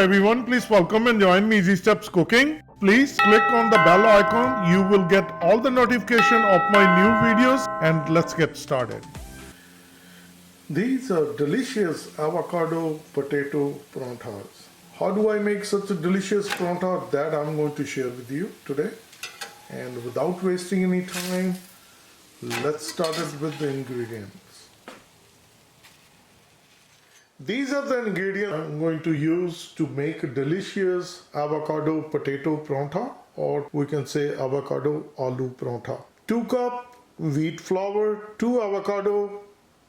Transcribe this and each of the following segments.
everyone, please welcome and join me Easy Steps Cooking. Please click on the bell icon. You will get all the notification of my new videos, and let's get started. These are delicious avocado potato prantas. How do I make such a delicious pranta? That I'm going to share with you today. And without wasting any time, let's start it with the ingredients. These are the ingredients I'm going to use to make a delicious avocado potato pranta, or we can say avocado aloo pranta. 2 cup wheat flour, 2 avocado,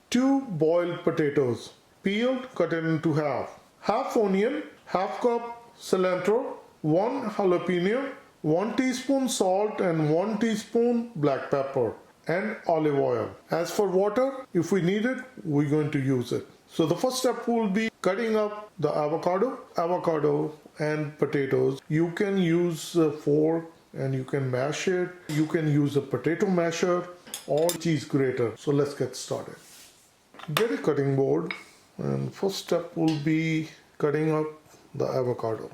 2 boiled potatoes, peeled, cut into half, half onion, half cup cilantro, 1 jalapeno, 1 teaspoon salt and 1 teaspoon black pepper, and olive oil. As for water, if we need it, we're going to use it. So the first step will be cutting up the avocado and potatoes. You can use a fork and you can mash it. You can use a potato masher or cheese grater. So let's get started. Get a cutting board, and first step will be cutting up the avocado.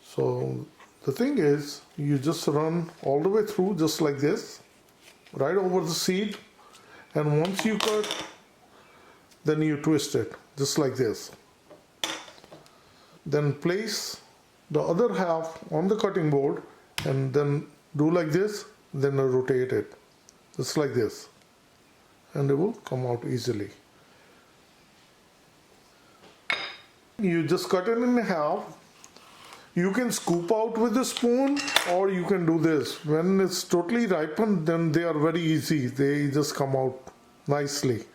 So the thing is, you just run all the way through just like this, right over the seed, and once you cut, then you twist it just like this. Then place the other half on the cutting board and then do like this, then rotate it just like this, and it will come out easily. You just cut it in half. You can scoop out with a spoon, or you can do this. When it's totally ripened, then they are very easy. They just come out nicely.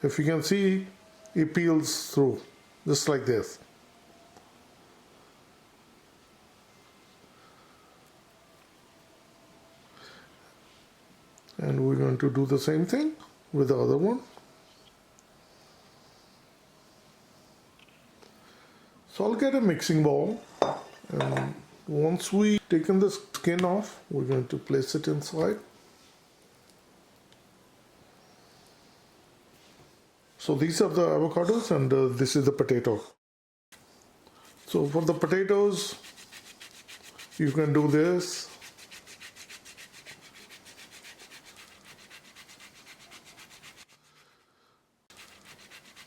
If you can see, it peels through just like this. And we're going to do the same thing with the other one. So I'll get a mixing bowl, and once we taken the skin off, we're going to place it inside. So these are the avocados, and this is the potato. So for the potatoes, you can do this.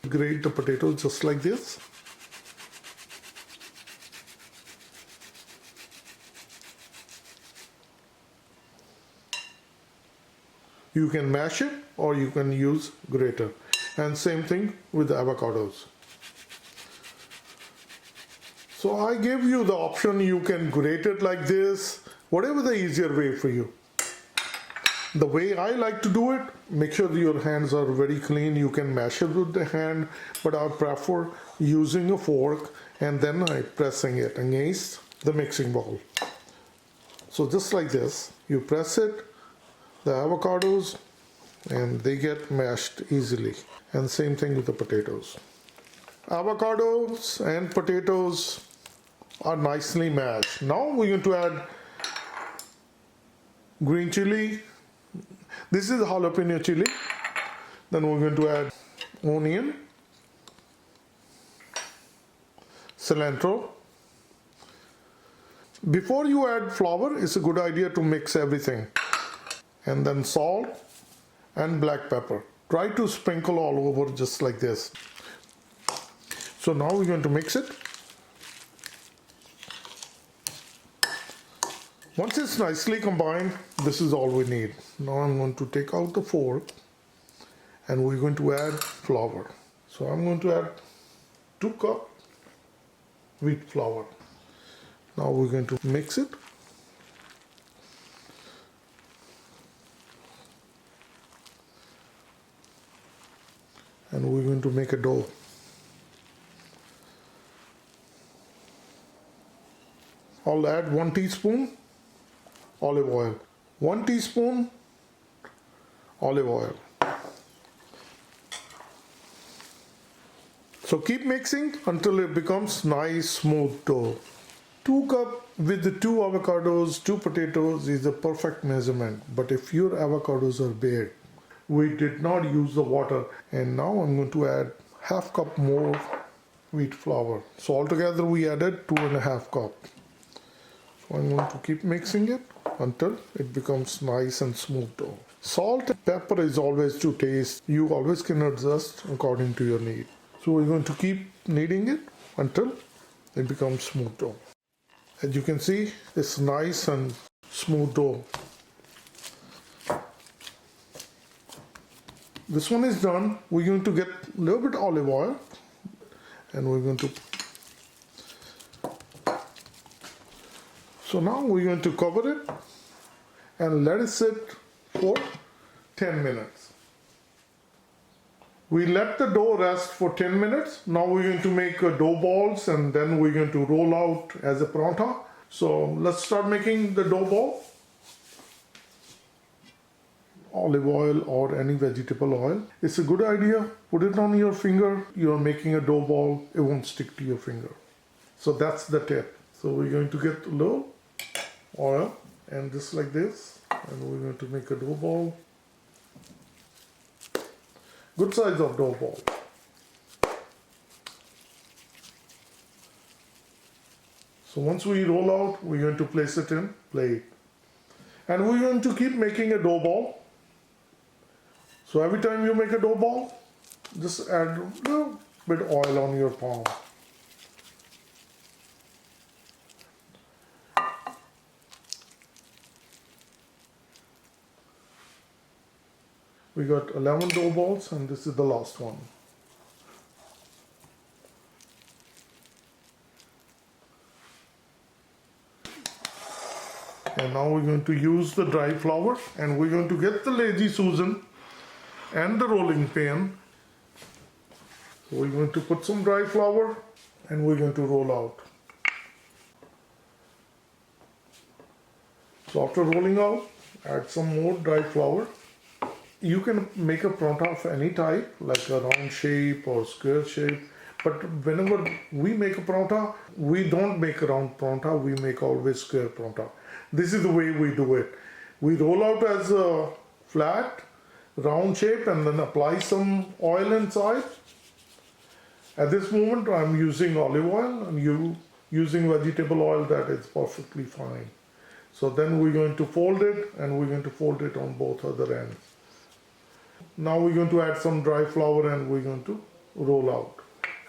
Grate the potatoes just like this. You can mash it or you can use grater. And same thing with the avocados. So I gave you the option, you can grate it like this, whatever the easier way for you. The way I like to do it, make sure that your hands are very clean. You can mash it with the hand, but I prefer using a fork and then I pressing it against the mixing bowl. So just like this, you press it, the avocados, and they get mashed easily. And same thing with the potatoes. Avocados and potatoes are nicely mashed. Now we're going to add green chili. This is jalapeno chili. Then we're going to add onion, cilantro. Before you add flour, it's a good idea to mix everything. And then salt and black pepper. Try to sprinkle all over just like this. So now we're going to mix it. Once it's nicely combined, this is all we need. Now I'm going to take out the fork and we're going to add flour. So I'm going to add 2 cup wheat flour. Now we're going to mix it. And we're going to make a dough. I'll add 1 teaspoon olive oil. 1 teaspoon olive oil. So keep mixing until it becomes nice smooth dough. 2 cup with the 2 avocados, 2 potatoes is the perfect measurement. But if your avocados are big, we did not use the water, and now I'm going to add half cup more wheat flour. So altogether we added 2.5 cups. So I'm going to keep mixing it until it becomes nice and smooth dough. Salt and pepper is always to taste. You always can adjust according to your need. So we're going to keep kneading it until it becomes smooth dough. As you can see, it's nice and smooth dough. This one is done. We're going to get a little bit olive oil and we're going to, so now we're going to cover it and let it sit for 10 minutes. We let the dough rest for 10 minutes. Now we're going to make dough balls and then we're going to roll out as a paratha. So let's start making the dough ball. Olive oil or any vegetable oil. It's a good idea. Put it on your finger. You're making a dough ball. It won't stick to your finger. So that's the tip. So we're going to get a little oil and just like this. And we're going to make a dough ball. Good size of dough ball. So once we roll out, we're going to place it in plate. And we're going to keep making a dough ball. So every time you make a dough ball, just add a little bit oil on your palm. We got 11 dough balls and this is the last one. And now we're going to use the dry flour and we're going to get the Lazy Susan and the rolling pin. So we're going to put some dry flour and we're going to roll out. So after rolling out, add some more dry flour. You can make a paratha of any type, like a round shape or square shape. But whenever we make a paratha, we don't make a round paratha, we make always square paratha. This is the way we do it. We roll out as a flat, round shape and then apply some oil inside. At this moment I'm using olive oil and you using vegetable oil, that is perfectly fine. So then we're going to fold it and we're going to fold it on both other ends. Now we're going to add some dry flour and we're going to roll out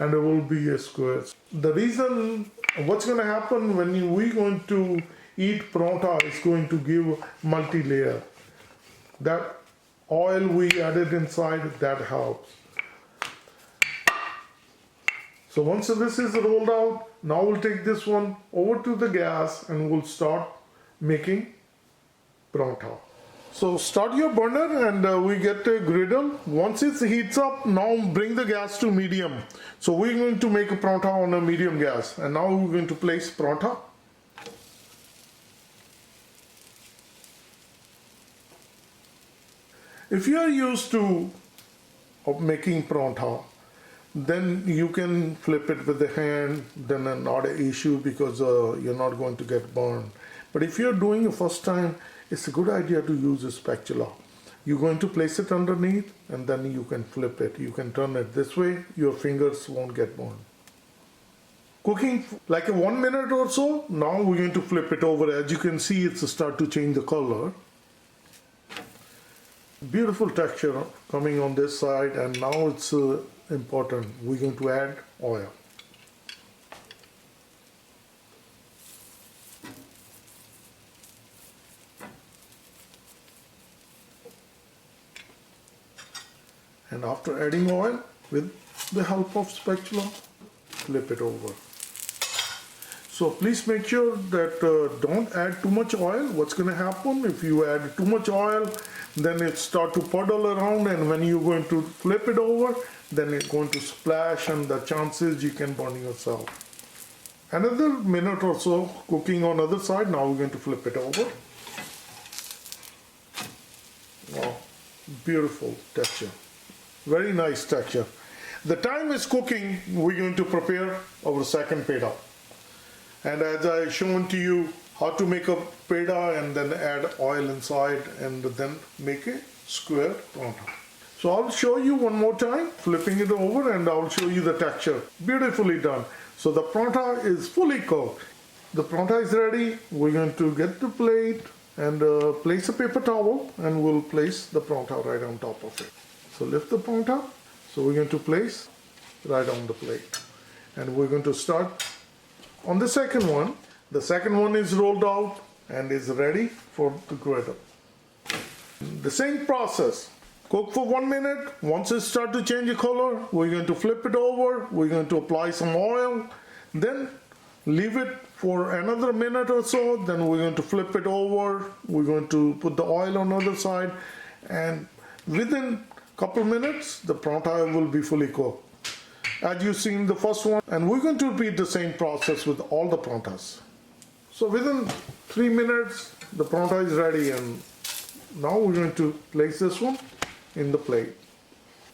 and it will be a square. The reason what's going to happen when we're going to eat paratha is going to give multi-layer. That oil we added inside, that helps. So once this is rolled out, now we'll take this one over to the gas and we'll start making paratha. So start your burner and we get a griddle. Once it heats up, now bring the gas to medium. So we're going to make a paratha on a medium gas and now we're going to place paratha. If you are used to making paratha, then you can flip it with the hand, then not an issue because you're not going to get burned. But if you're doing it first time, it's a good idea to use a spatula. You're going to place it underneath and then you can flip it. You can turn it this way, your fingers won't get burned. Cooking like 1 minute or so, now we're going to flip it over. As you can see, it's start to change the color. Beautiful texture coming on this side, and now it's important. We're going to add oil. And after adding oil, with the help of spatula, flip it over. So please make sure that don't add too much oil. What's going to happen if you add too much oil, then it start to puddle around, and when you're going to flip it over, then it's going to splash and the chances you can burn yourself. Another minute or so cooking on other side. Now we're going to flip it over. Wow, beautiful texture. Very nice texture. The time is cooking, we're going to prepare our second peda. And as I shown to you how to make a peda and then add oil inside and then make a square paratha. So I'll show you one more time, flipping it over, and I'll show you the texture. Beautifully done. So the paratha is fully cooked. The paratha is ready. We're going to get the plate and place a paper towel, and we'll place the paratha right on top of it. So lift the paratha. So we're going to place right on the plate. And we're going to start on the second one. The second one is rolled out and is ready for the griddle. The same process. Cook for 1 minute. Once it starts to change the color, we're going to flip it over. We're going to apply some oil. Then leave it for another minute or so. Then we're going to flip it over. We're going to put the oil on the other side. And within a couple minutes, the paratha will be fully cooked, as you've seen the first one. And we're going to repeat the same process with all the parathas. So within 3 minutes, the paratha is ready, and now we're going to place this one in the plate.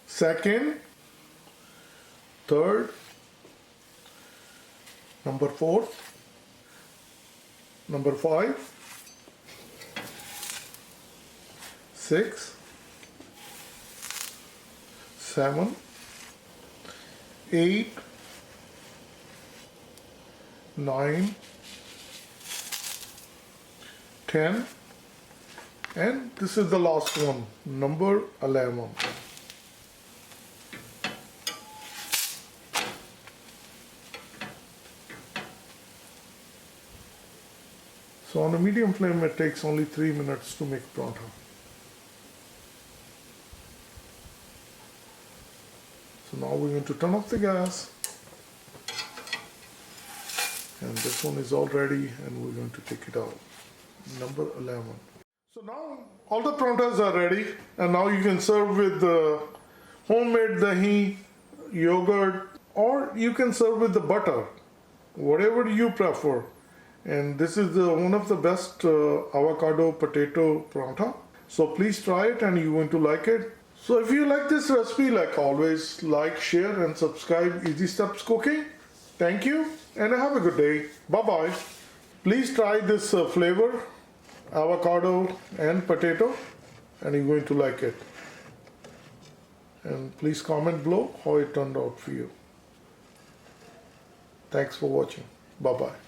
Second, third, number 4, number 5, 6, 7, 8, 9, 10, and this is the last one, number 11. So on a medium flame, it takes only 3 minutes to make paratha. So now we're going to turn off the gas. And this one is all ready, and we're going to take it out. Number 11. So now all the parathas are ready, and now you can serve with homemade dahi, yogurt, or you can serve with the butter, whatever you prefer. And this is one of the best avocado potato paratha. So please try it, and you're going to like it. So if you like this recipe, like always, like, share, and subscribe Easy Steps Cooking. Thank you, and have a good day. Bye-bye. Please try this flavor, avocado and potato, and you're going to like it. And please comment below how it turned out for you. Thanks for watching. Bye-bye.